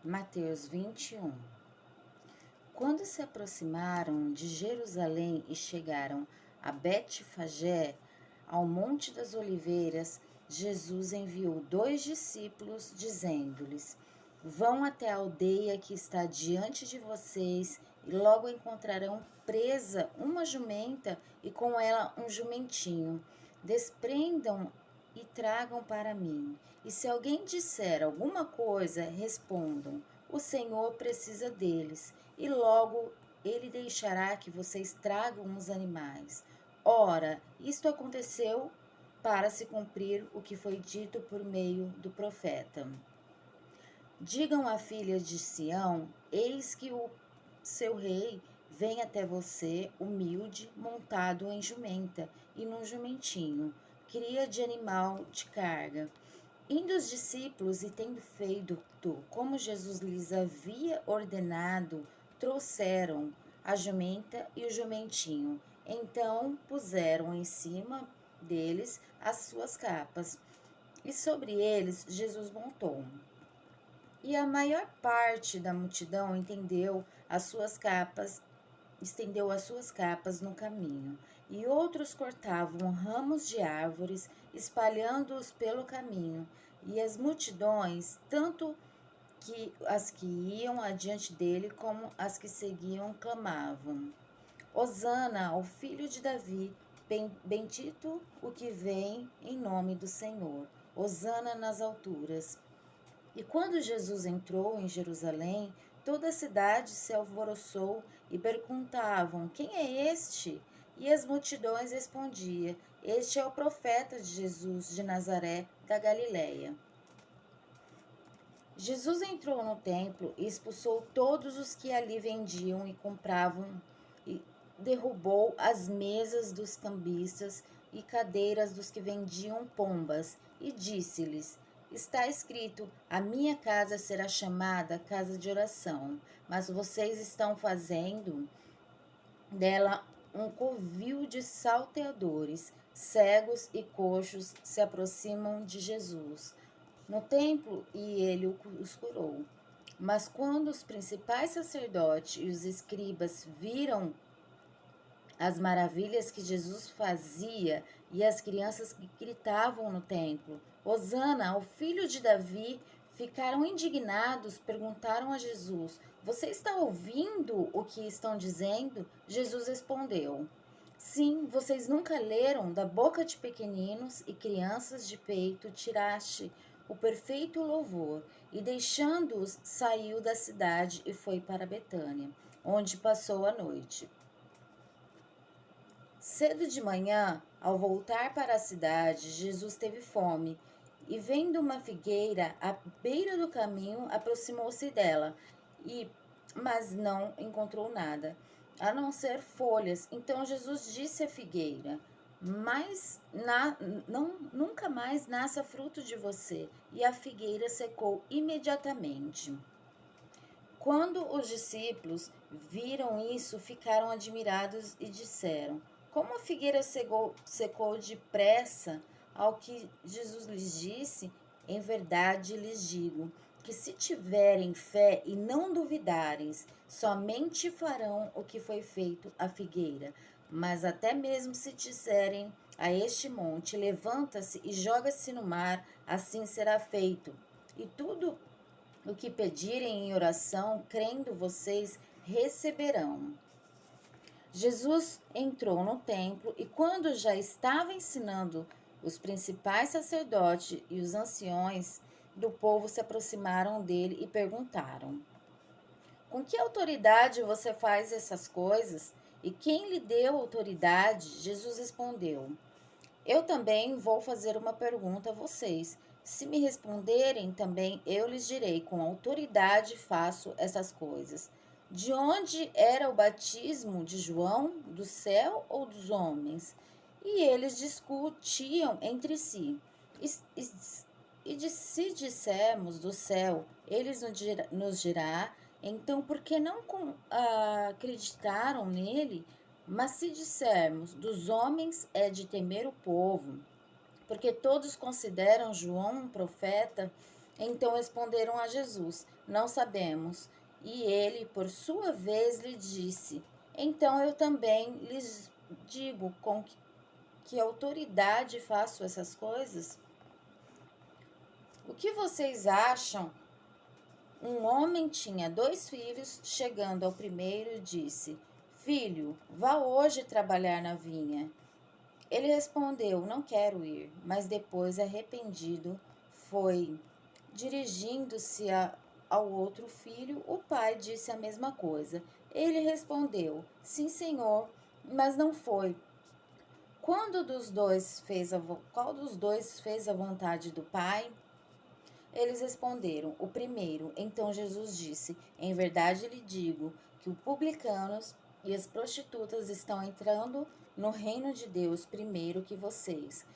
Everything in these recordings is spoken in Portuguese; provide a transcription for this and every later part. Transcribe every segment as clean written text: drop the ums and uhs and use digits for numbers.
Mateus 21. Quando se aproximaram de Jerusalém e chegaram a Betfagé, ao Monte das Oliveiras, Jesus enviou 2 discípulos, dizendo-lhes: Vão até a aldeia que está diante de vocês e logo encontrarão presa uma jumenta e com ela um jumentinho. Desprendam e tragam para mim. E se alguém disser alguma coisa, respondam: O Senhor precisa deles, e logo ele deixará que vocês tragam os animais. Ora, isto aconteceu para se cumprir o que foi dito por meio do profeta. Digam à filha de Sião: Eis que o seu rei vem até você, humilde, montado em jumenta e num jumentinho, cria de animal de carga. Indo os discípulos e tendo feito como Jesus lhes havia ordenado, trouxeram a jumenta e o jumentinho. Então puseram em cima deles as suas capas, e sobre eles Jesus montou. E a maior parte da multidão estendeu as suas capas no caminho, e outros cortavam ramos de árvores, espalhando-os pelo caminho. E as multidões, tanto que as que iam adiante dele como as que seguiam, clamavam: Hosana ao filho de Davi, bendito o que vem em nome do Senhor. Hosana nas alturas. E quando Jesus entrou em Jerusalém, toda a cidade se alvoroçou e perguntavam: Quem é este? E as multidões respondiam: Este é o profeta de Jesus de Nazaré, da Galiléia. Jesus entrou no templo e expulsou todos os que ali vendiam e compravam, e derrubou as mesas dos cambistas e cadeiras dos que vendiam pombas, e disse-lhes: Está escrito: A minha casa será chamada casa de oração, mas vocês estão fazendo dela um covil de salteadores. Cegos e coxos se aproximam de Jesus no templo e ele os curou. Mas quando os principais sacerdotes e os escribas viram as maravilhas que Jesus fazia e as crianças que gritavam no templo: Hosana ao filho de Davi, ficaram indignados, perguntaram a Jesus: Você está ouvindo o que estão dizendo? Jesus respondeu: Sim, vocês nunca leram: Da boca de pequeninos e crianças de peito tiraste o perfeito louvor. E deixando-os, saiu da cidade e foi para Betânia, onde passou a noite. Cedo de manhã, ao voltar para a cidade, Jesus teve fome, e vendo uma figueira à beira do caminho, aproximou-se dela, mas não encontrou nada, a não ser folhas. Então Jesus disse à figueira: nunca mais nasça fruto de você. E a figueira secou imediatamente. Quando os discípulos viram isso, ficaram admirados e disseram: Como a figueira secou depressa? Ao que Jesus lhes disse: Em verdade lhes digo que se tiverem fé e não duvidarem, somente farão o que foi feito à figueira. Mas até mesmo se disserem a este monte: Levanta-se e joga-se no mar, assim será feito. E tudo o que pedirem em oração, crendo vocês, receberão. Jesus entrou no templo e, quando já estava ensinando, os principais sacerdotes e os anciões do povo se aproximaram dele e perguntaram: Com que autoridade você faz essas coisas? E quem lhe deu autoridade? Jesus respondeu: Eu também vou fazer uma pergunta a vocês. Se me responderem, também eu lhes direi: com autoridade faço essas coisas. De onde era o batismo de João? Do céu ou dos homens? E eles discutiam entre si. Se dissermos do céu, eles nos dirá: Então por que não acreditaram nele? Mas se dissermos dos homens, é de temer o povo, porque todos consideram João um profeta. Então responderam a Jesus: Não sabemos. E ele, por sua vez, lhe disse: Então eu também lhes digo com que autoridade faço essas coisas? O que vocês acham? Um homem tinha 2 filhos. Chegando ao primeiro, disse: Filho, vá hoje trabalhar na vinha. Ele respondeu: Não quero ir. Mas depois, arrependido, foi. Dirigindo-se ao outro filho, o pai disse a mesma coisa. Ele respondeu: Sim, senhor, mas não foi. Qual dos dois fez a vontade do pai? Eles responderam: O primeiro. Então Jesus disse: Em verdade lhe digo que os publicanos e as prostitutas estão entrando no reino de Deus primeiro que vocês.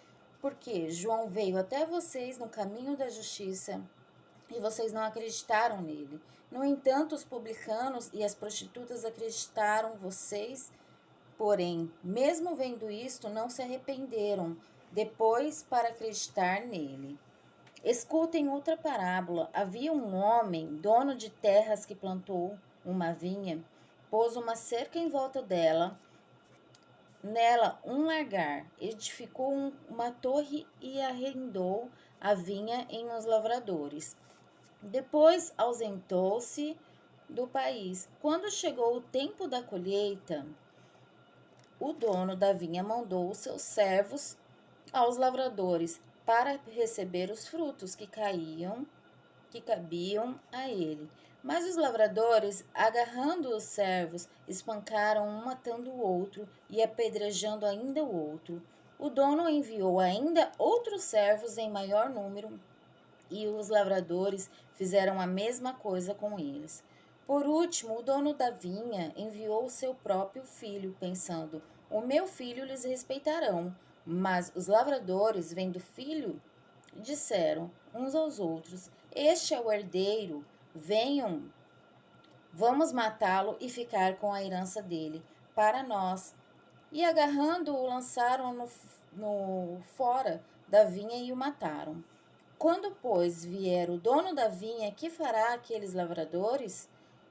Porque João veio até vocês no caminho da justiça e vocês não acreditaram nele. No entanto, os publicanos e as prostitutas acreditaram vocês, porém, mesmo vendo isto, não se arrependeram depois para acreditar nele. Escutem outra parábola. Havia um homem, dono de terras, que plantou uma vinha, pôs uma cerca em volta dela, nela um lagar, edificou uma torre e arrendou a vinha em uns lavradores. Depois ausentou-se do país. Quando chegou o tempo da colheita, o dono da vinha mandou os seus servos aos lavradores para receber os frutos que cabiam a ele. Mas os lavradores, agarrando os servos, espancaram um matando o outro e apedrejando ainda o outro. O dono enviou ainda outros servos em maior número e os lavradores fizeram a mesma coisa com eles. Por último, o dono da vinha enviou o seu próprio filho, pensando: O meu filho lhes respeitarão. Mas os lavradores, vendo o filho, disseram uns aos outros: Este é o herdeiro, venham, vamos matá-lo e ficar com a herança dele para nós. E agarrando-o, lançaram no fora da vinha e o mataram. Quando, pois, vier o dono da vinha, que fará aqueles lavradores?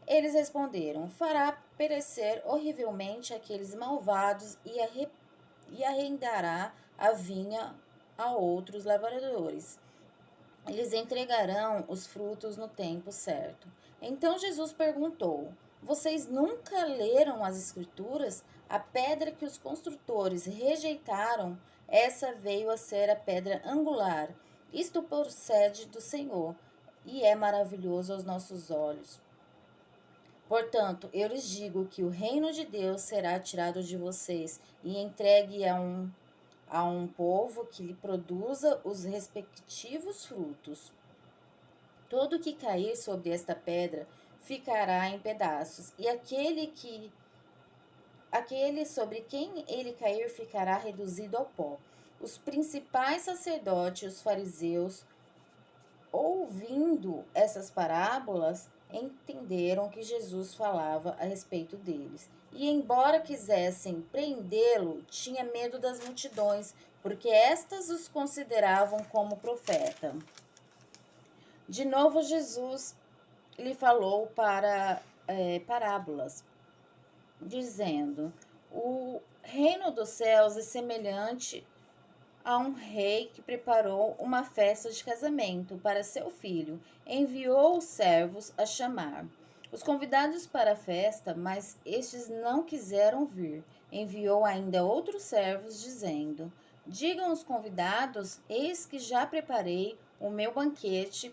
Eles responderam: Fará perecer horrivelmente aqueles malvados e arrendará a vinha a outros lavradores. Eles entregarão os frutos no tempo certo. Então Jesus perguntou: Vocês nunca leram as Escrituras? A pedra que os construtores rejeitaram, essa veio a ser a pedra angular. Isto procede do Senhor e é maravilhoso aos nossos olhos. Portanto, eu lhes digo que o reino de Deus será tirado de vocês e entregue a um povo que lhe produza os respectivos frutos. Todo que cair sobre esta pedra ficará em pedaços, e aquele sobre quem ele cair ficará reduzido ao pó. Os principais sacerdotes e os fariseus, ouvindo essas parábolas, entenderam que Jesus falava a respeito deles. E, embora quisessem prendê-lo, tinha medo das multidões, porque estas os consideravam como profeta. De novo, Jesus lhe falou para parábolas, dizendo: O reino dos céus é semelhante a um rei que preparou uma festa de casamento para seu filho. Enviou os servos a chamar os convidados para a festa, mas estes não quiseram vir. Enviou ainda outros servos, dizendo: Digam aos convidados: Eis que já preparei o meu banquete,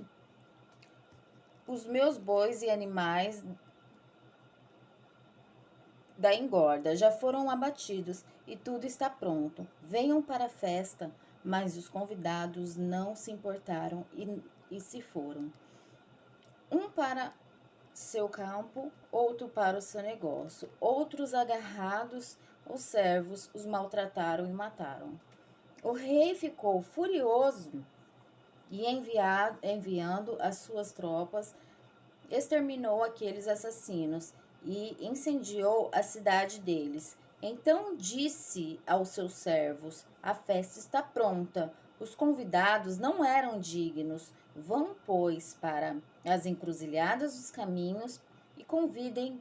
os meus bois e animais da engorda já foram abatidos e tudo está pronto. Venham para a festa. Mas os convidados não se importaram e se foram. Um para seu campo, outro para o seu negócio. Outros, agarrados os servos, os maltrataram e mataram. O rei ficou furioso e, enviando as suas tropas, exterminou aqueles assassinos e incendiou a cidade deles. Então disse aos seus servos: A festa está pronta, Os convidados não eram dignos. Vão, pois, para as encruzilhadas dos caminhos e convidem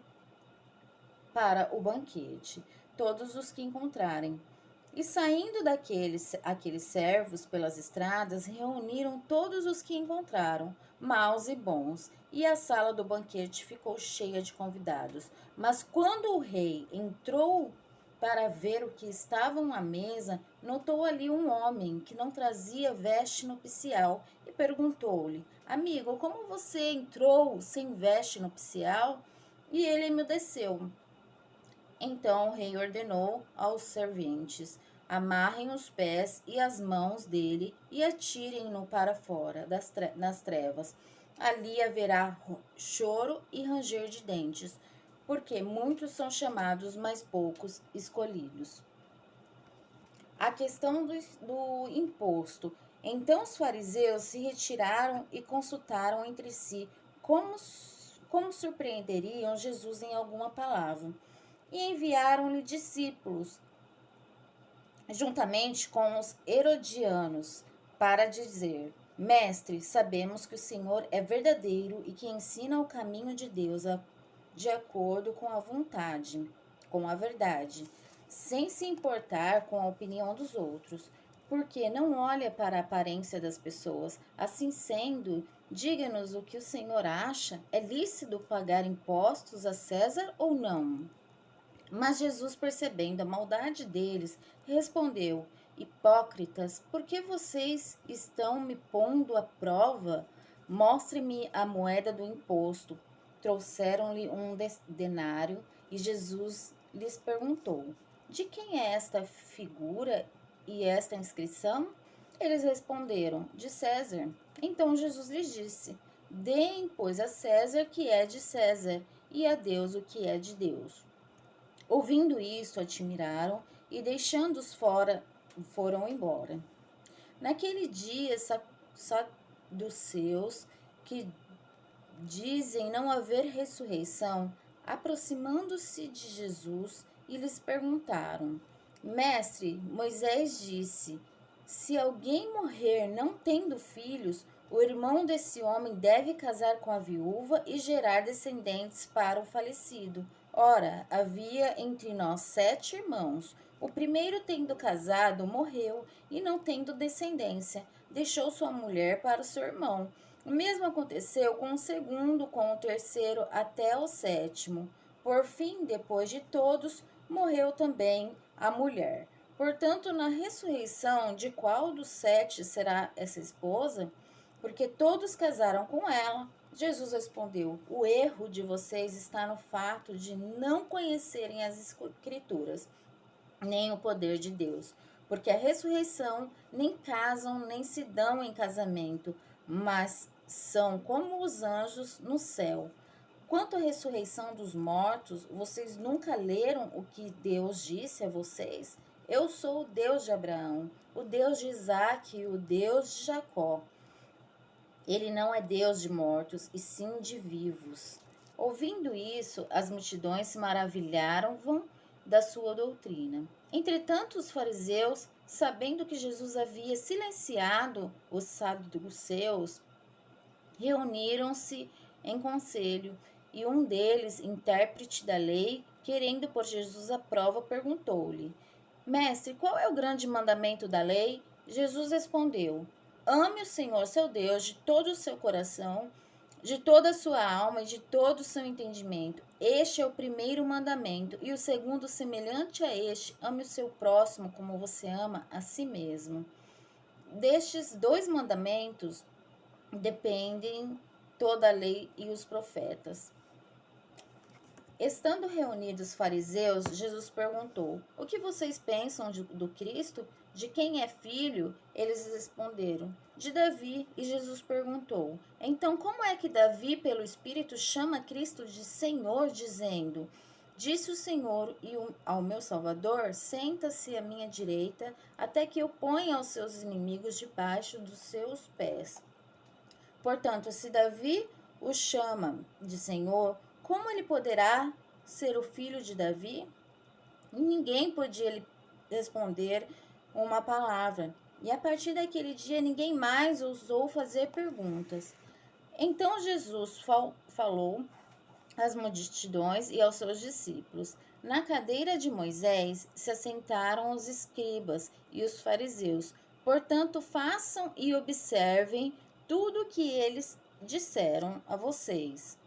para o banquete todos os que encontrarem. E saindo aqueles servos pelas estradas, reuniram todos os que encontraram, maus e bons, e a sala do banquete ficou cheia de convidados. Mas quando o rei entrou para ver o que estavam à mesa, notou ali um homem que não trazia veste nupcial e perguntou-lhe: Amigo, como você entrou sem veste nupcial? E ele emudeceu. Então o rei ordenou aos serventes: amarrem os pés e as mãos dele e atirem-no para fora nas trevas. Ali haverá choro e ranger de dentes, porque muitos são chamados, mas poucos escolhidos. A questão do imposto. Então os fariseus se retiraram e consultaram entre si como surpreenderiam Jesus em alguma palavra e enviaram-lhe discípulos, juntamente com os herodianos, para dizer: Mestre, sabemos que o Senhor é verdadeiro e que ensina o caminho de Deus de acordo com a vontade, com a verdade, sem se importar com a opinião dos outros, porque não olha para a aparência das pessoas. Assim sendo, diga-nos o que o Senhor acha: é lícito pagar impostos a César ou não? Mas Jesus, percebendo a maldade deles, respondeu: Hipócritas, por que vocês estão me pondo à prova? Mostre-me a moeda do imposto. Trouxeram-lhe um denário e Jesus lhes perguntou: De quem é esta figura e esta inscrição? Eles responderam: De César. Então Jesus lhes disse: Deem, pois, a César o que é de César e a Deus o que é de Deus. Ouvindo isto, admiraram e, deixando-os fora, foram embora. Naquele dia, saduceus, que dizem não haver ressurreição, aproximando-se de Jesus, e lhes perguntaram: Mestre, Moisés disse: se alguém morrer não tendo filhos, o irmão desse homem deve casar com a viúva e gerar descendentes para o falecido. Ora, havia entre nós 7 irmãos. O primeiro, tendo casado, morreu e, não tendo descendência, deixou sua mulher para o seu irmão. O mesmo aconteceu com o segundo, com o terceiro, até o 7º. Por fim, depois de todos, morreu também a mulher. Portanto, na ressurreição, de qual dos 7 será essa esposa? Porque todos casaram com ela. Jesus respondeu: O erro de vocês está no fato de não conhecerem as Escrituras, nem o poder de Deus. Porque a ressurreição nem casam, nem se dão em casamento, mas são como os anjos no céu. Quanto à ressurreição dos mortos, vocês nunca leram o que Deus disse a vocês? Eu sou o Deus de Abraão, o Deus de Isaque e o Deus de Jacó. Ele não é Deus de mortos, e sim de vivos. Ouvindo isso, as multidões se maravilharam da sua doutrina. Entretanto, os fariseus, sabendo que Jesus havia silenciado os saduceus, reuniram-se em conselho, e um deles, intérprete da lei, querendo pôr Jesus à prova, perguntou-lhe: Mestre, qual é o grande mandamento da lei? Jesus respondeu: Ame o Senhor seu Deus de todo o seu coração, de toda a sua alma e de todo o seu entendimento. Este é o primeiro mandamento, e o segundo, semelhante a este: ame o seu próximo como você ama a si mesmo. Destes 2 mandamentos dependem toda a lei e os profetas. Estando reunidos os fariseus, Jesus perguntou: O que vocês pensam do Cristo? De quem é filho? Eles responderam: De Davi. E Jesus perguntou: Então, como é que Davi, pelo Espírito, chama Cristo de Senhor, dizendo: Disse o Senhor ao meu Salvador: Senta-se à minha direita, até que eu ponha os seus inimigos debaixo dos seus pés. Portanto, se Davi o chama de Senhor, como ele poderá ser o filho de Davi? E ninguém podia lhe responder uma palavra. E a partir daquele dia, ninguém mais ousou fazer perguntas. Então Jesus falou às multidões e aos seus discípulos. Na cadeira de Moisés se assentaram os escribas e os fariseus. Portanto, façam e observem tudo o que eles disseram a vocês.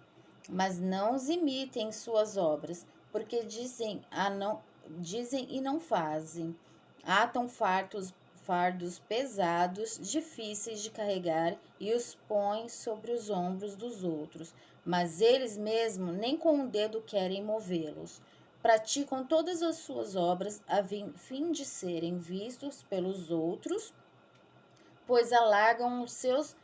Mas não os imitem em suas obras, porque dizem e não fazem. Atam fardos pesados, difíceis de carregar, e os põem sobre os ombros dos outros, mas eles mesmos nem com o dedo querem movê-los. Praticam todas as suas obras a fim de serem vistos pelos outros, pois alargam os seus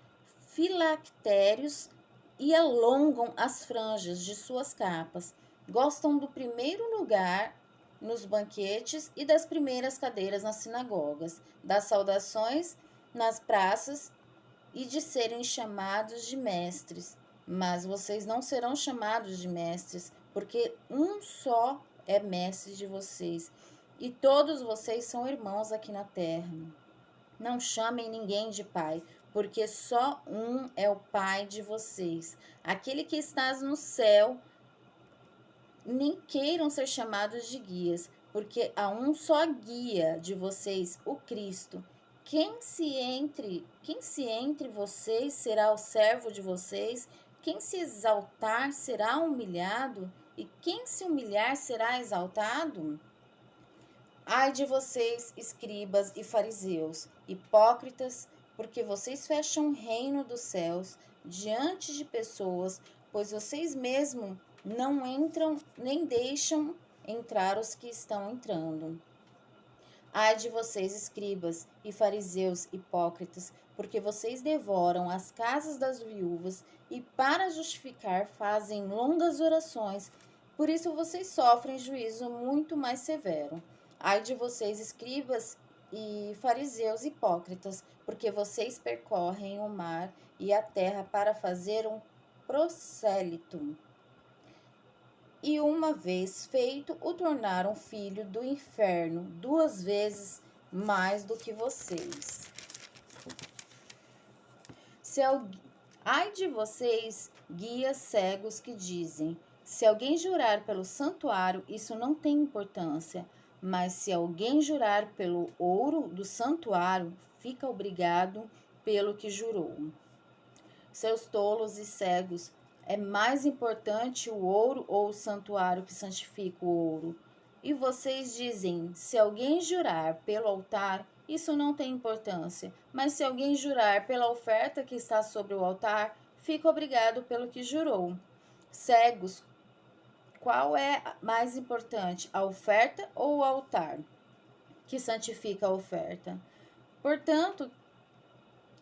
filactérios e alongam as franjas de suas capas. Gostam do primeiro lugar nos banquetes e das primeiras cadeiras nas sinagogas, das saudações nas praças e de serem chamados de mestres. Mas vocês não serão chamados de mestres, porque um só é mestre de vocês, e todos vocês são irmãos aqui na terra. Não chamem ninguém de pai, porque só um é o pai de vocês, aquele que está no céu. Nem queiram ser chamados de guias, porque há um só guia de vocês, o Cristo. Quem se entre vocês será o servo de vocês, quem se exaltar será humilhado, e quem se humilhar será exaltado? Ai de vocês, escribas e fariseus, hipócritas, porque vocês fecham o reino dos céus diante de pessoas, pois vocês mesmos não entram nem deixam entrar os que estão entrando. Ai de vocês, escribas e fariseus hipócritas, porque vocês devoram as casas das viúvas e, para justificar, fazem longas orações. Por isso vocês sofrem juízo muito mais severo. Ai de vocês, escribas e fariseus hipócritas, porque vocês percorrem o mar e a terra para fazer um prosélito. E uma vez feito, o tornaram filho do inferno 2 vezes mais do que vocês. Ai de vocês, guias cegos que dizem: se alguém jurar pelo santuário, isso não tem importância, mas se alguém jurar pelo ouro do santuário, fica obrigado pelo que jurou. Seus tolos e cegos, é mais importante o ouro ou o santuário que santifica o ouro? E vocês dizem: se alguém jurar pelo altar, isso não tem importância, mas se alguém jurar pela oferta que está sobre o altar, fica obrigado pelo que jurou. Cegos, qual é mais importante, a oferta ou o altar que santifica a oferta? Portanto,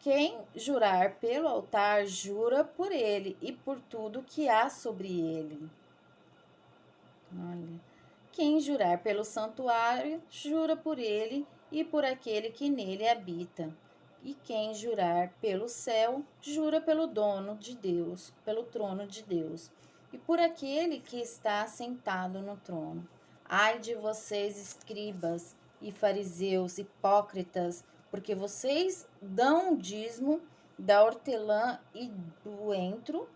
quem jurar pelo altar, jura por ele e por tudo que há sobre ele. Olha. Quem jurar pelo santuário, jura por ele e por aquele que nele habita. E quem jurar pelo céu, jura pelo dono de Deus, pelo trono de Deus, e por aquele que está sentado no trono. Ai de vocês, escribas e fariseus hipócritas, porque vocês dão o dízimo da hortelã e do entro,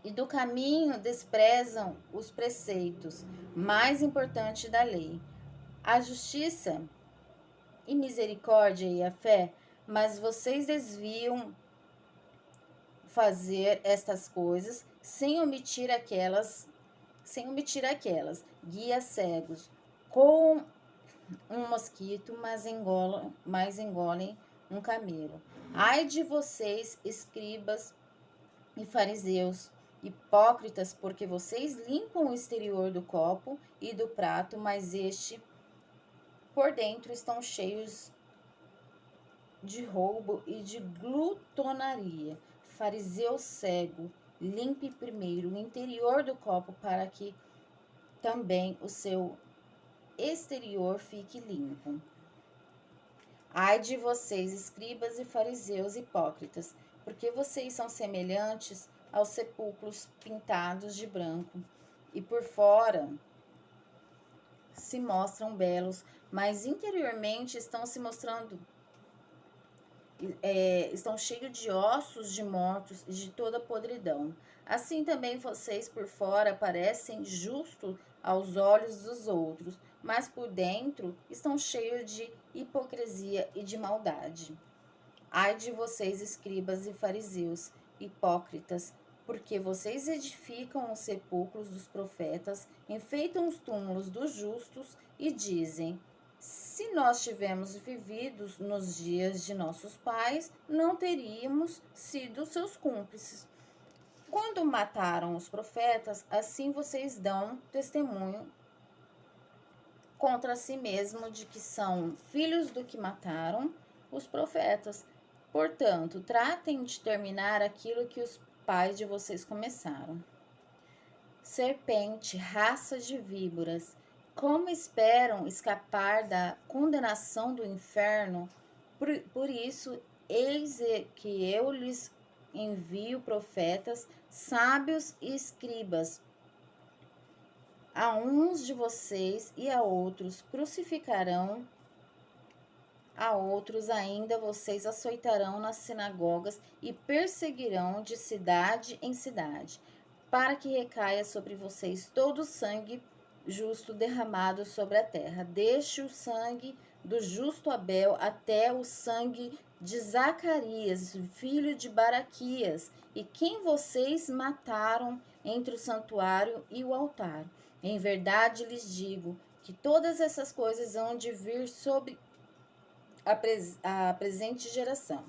e do caminho desprezam os preceitos mais importantes da lei, a justiça e misericórdia e a fé, mas vocês desviam fazer estas coisas sem omitir aquelas, guias cegos, com um mosquito, mas engolem um camelo. Ai de vocês, escribas e fariseus, hipócritas, porque vocês limpam o exterior do copo e do prato, mas por dentro estão cheios de roubo e de glutonaria. Fariseu cego, limpe primeiro o interior do copo para que também o seu exterior fique limpo. Ai de vocês, escribas e fariseus hipócritas, porque vocês são semelhantes aos sepulcros pintados de branco, e por fora se mostram belos, mas interiormente estão se mostrando estão cheios de ossos de mortos e de toda podridão. Assim também vocês por fora parecem justos aos olhos dos outros, mas por dentro estão cheios de hipocrisia e de maldade. Ai de vocês, escribas e fariseus, hipócritas, porque vocês edificam os sepulcros dos profetas, enfeitam os túmulos dos justos e dizem: se nós tivéssemos vivido nos dias de nossos pais, não teríamos sido seus cúmplices. Quando mataram os profetas, assim vocês dão testemunho contra si mesmo de que são filhos do que mataram os profetas. Portanto, tratem de terminar aquilo que os pais de vocês começaram. Serpente, raça de víboras, como esperam escapar da condenação do inferno? Por isso, eis que eu lhes envio profetas, sábios e escribas. A uns de vocês e a outros crucificarão, a outros ainda vocês açoitarão nas sinagogas e perseguirão de cidade em cidade, para que recaia sobre vocês todo o sangue justo derramado sobre a terra, desde o sangue do justo Abel até o sangue de Zacarias, filho de Baraquias, e quem vocês mataram entre o santuário e o altar. Em verdade lhes digo que todas essas coisas hão de vir sobre a presente geração.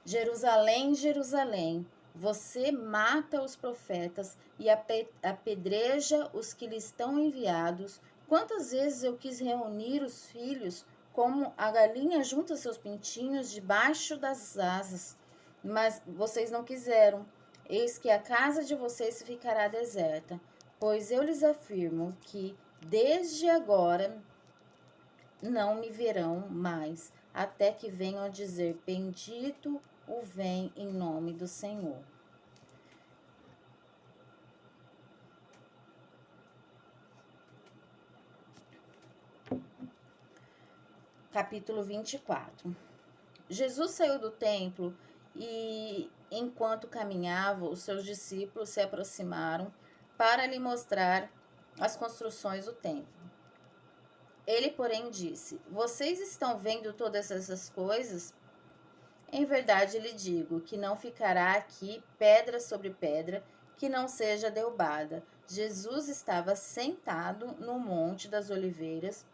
Jerusalém, Jerusalém, você mata os profetas e apedreja os que lhe estão enviados. Quantas vezes eu quis reunir os filhos, como a galinha junta seus pintinhos debaixo das asas, mas vocês não quiseram. Eis que a casa de vocês ficará deserta, pois eu lhes afirmo que desde agora não me verão mais, até que venham dizer: bendito o vem em nome do Senhor. Capítulo 24. Jesus saiu do templo e, enquanto caminhava, os seus discípulos se aproximaram para lhe mostrar as construções do templo. Ele, porém, disse: vocês estão vendo todas essas coisas? Em verdade lhe digo que não ficará aqui pedra sobre pedra que não seja derrubada. Jesus estava sentado no Monte das Oliveiras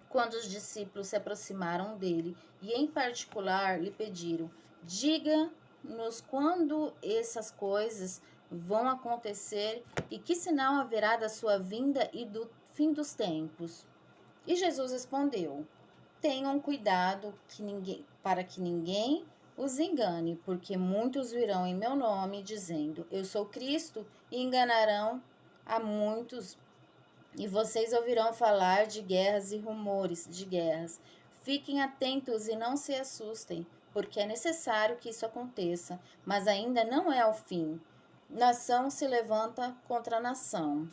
quando os discípulos se aproximaram dele e, em particular, lhe pediram: diga-nos quando essas coisas vão acontecer e que sinal haverá da sua vinda e do fim dos tempos. E Jesus respondeu: tenham cuidado para que ninguém os engane, porque muitos virão em meu nome dizendo: eu sou Cristo, e enganarão a muitos. E vocês ouvirão falar de guerras e rumores de guerras. Fiquem atentos e não se assustem, porque é necessário que isso aconteça, mas ainda não é o fim. Nação se levanta contra nação,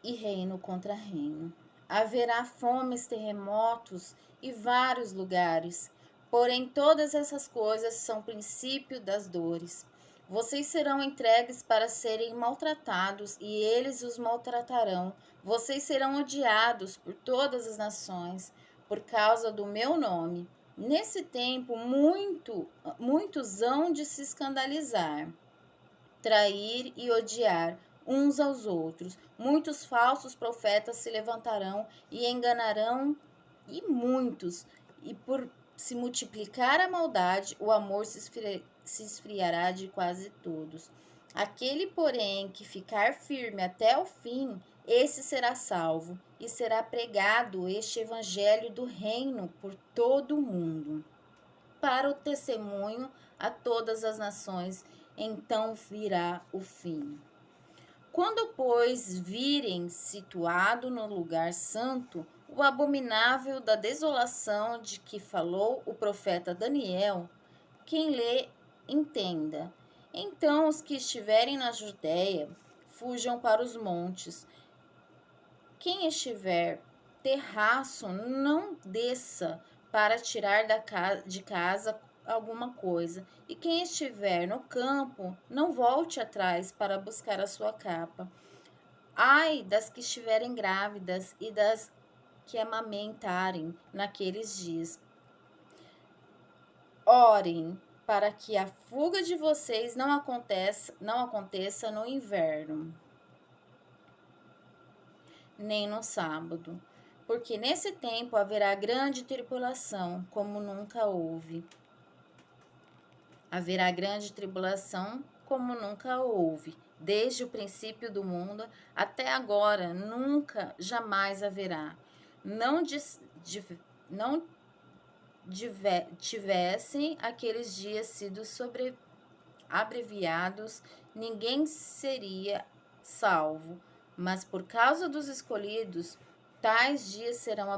e reino contra reino. Haverá fomes, terremotos e vários lugares. Porém, todas essas coisas são princípio das dores. Vocês serão entregues para serem maltratados, e eles os maltratarão. Vocês serão odiados por todas as nações, por causa do meu nome. Nesse tempo, muitos hão de se escandalizar, trair e odiar uns aos outros. Muitos falsos profetas se levantarão e enganarão e por se multiplicar a maldade, o amor se esfriará de quase todos. Aquele, porém, que ficar firme até o fim, esse será salvo, e será pregado este evangelho do reino por todo o mundo, para o testemunho a todas as nações. Então virá o fim. Quando, pois, virem situado no lugar santo o abominável da desolação de que falou o profeta Daniel, quem lê, entenda. Então os que estiverem na Judéia fujam para os montes. Quem estiver terraço, não desça para tirar de casa alguma coisa, e quem estiver no campo, não volte atrás para buscar a sua capa. Ai das que estiverem grávidas e das que amamentarem naqueles dias. Orem para que a fuga de vocês não aconteça no inverno, nem no sábado, porque nesse tempo haverá grande tribulação, como nunca houve. Haverá grande tribulação, como nunca houve, desde o princípio do mundo até agora, nunca, jamais haverá. Não, não tivessem aqueles dias sido abreviados, ninguém seria salvo, mas por causa dos escolhidos, tais dias serão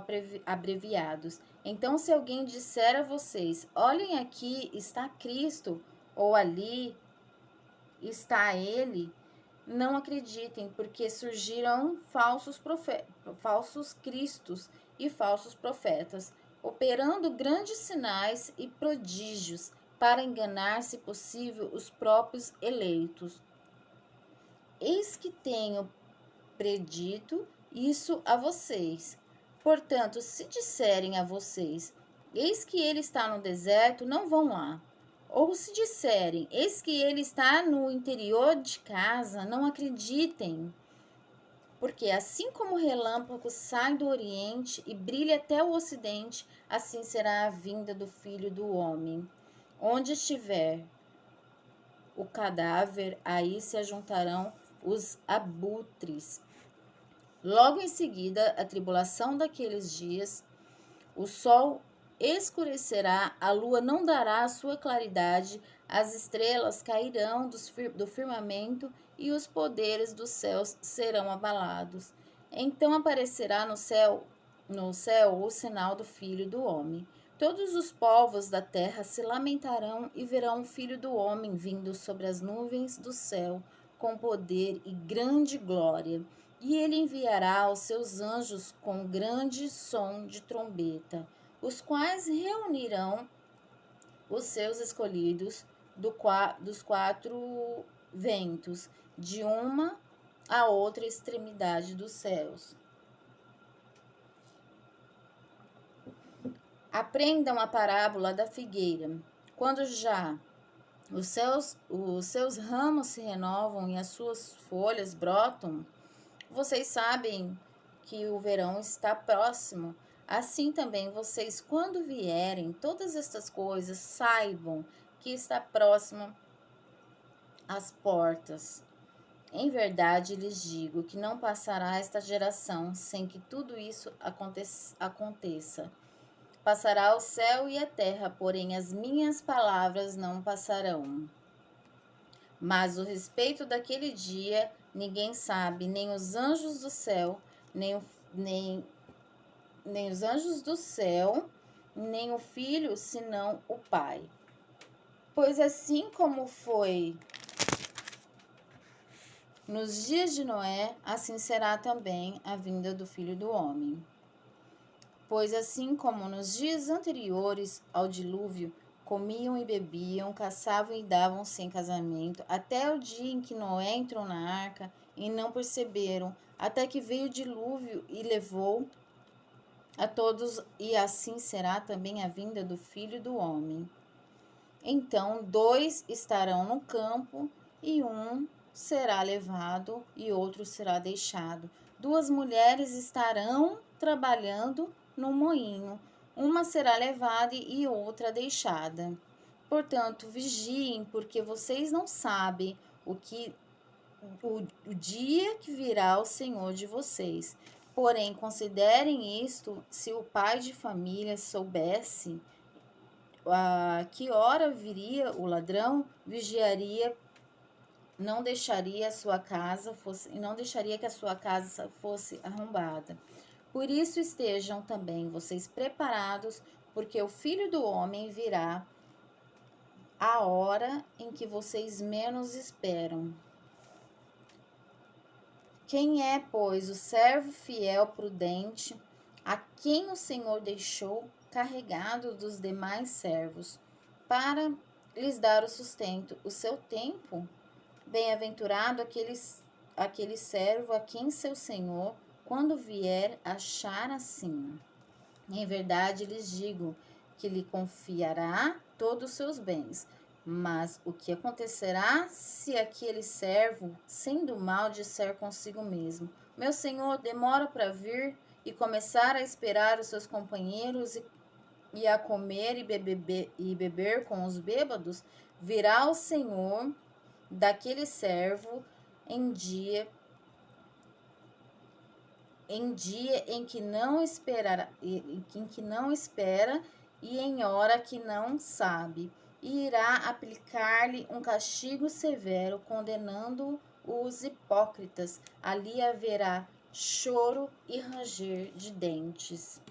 abreviados. Então, se alguém disser a vocês: olhem, aqui está Cristo, ou ali está ele, não acreditem, porque surgiram falsos cristos e falsos profetas, operando grandes sinais e prodígios para enganar, se possível, os próprios eleitos. Eis que tenho predito isso a vocês. Portanto, se disserem a vocês: eis que ele está no deserto, não vão lá. Ou se disserem: eis que ele está no interior de casa, não acreditem. Porque assim como o relâmpago sai do oriente e brilha até o ocidente, assim será a vinda do Filho do Homem. Onde estiver o cadáver, aí se ajuntarão os abutres. Logo em seguida, a tribulação daqueles dias, o sol escurecerá, a lua não dará a sua claridade, as estrelas cairão do firmamento e os poderes dos céus serão abalados. Então aparecerá no céu o sinal do Filho do Homem. Todos os povos da terra se lamentarão e verão o Filho do Homem vindo sobre as nuvens do céu com poder e grande glória. E ele enviará os seus anjos com grande som de trombeta, os quais reunirão os seus escolhidos dos quatro ventos, de uma a outra extremidade dos céus. Aprendam a parábola da figueira. Quando já os seus ramos se renovam e as suas folhas brotam, vocês sabem que o verão está próximo. Assim também vocês, quando vierem todas estas coisas, saibam que está próximo às portas. Em verdade lhes digo que não passará esta geração sem que tudo isso aconteça. Passará o céu e a terra, porém as minhas palavras não passarão. Mas o respeito daquele dia ninguém sabe, nem os anjos do céu, nem os anjos do céu, nem o Filho, senão o Pai. Pois assim como foi nos dias de Noé, assim será também a vinda do Filho do Homem. Pois assim como nos dias anteriores ao dilúvio, comiam e bebiam, caçavam e davam-se em casamento, até o dia em que Noé entrou na arca, e não perceberam, até que veio o dilúvio e levou a todos, e assim será também a vinda do Filho do Homem. Então 2 estarão no campo, e um será levado e outro será deixado. 2 mulheres estarão trabalhando no moinho, uma será levada e outra deixada. Portanto, vigiem, porque vocês não sabem o dia que virá o Senhor de vocês. Porém, considerem isto: se o pai de família soubesse a que hora viria o ladrão, vigiaria, não deixaria que a sua casa fosse arrombada. Por isso estejam também vocês preparados, porque o Filho do Homem virá a hora em que vocês menos esperam. Quem é, pois, o servo fiel, prudente, a quem o Senhor deixou carregado dos demais servos, para lhes dar o sustento. O seu tempo, bem-aventurado aquele servo a quem seu senhor, quando vier, achar assim. Em verdade lhes digo que lhe confiará todos os seus bens. Mas o que acontecerá se aquele servo, sendo mal, disser consigo mesmo: Meu senhor demora para vir, e começar a esperar os seus companheiros e a comer e beber com os bêbados? Virá o senhor daquele servo em dia em que não espera, e em hora que não sabe, e irá aplicar-lhe um castigo severo, condenando os hipócritas. Ali haverá choro e ranger de dentes.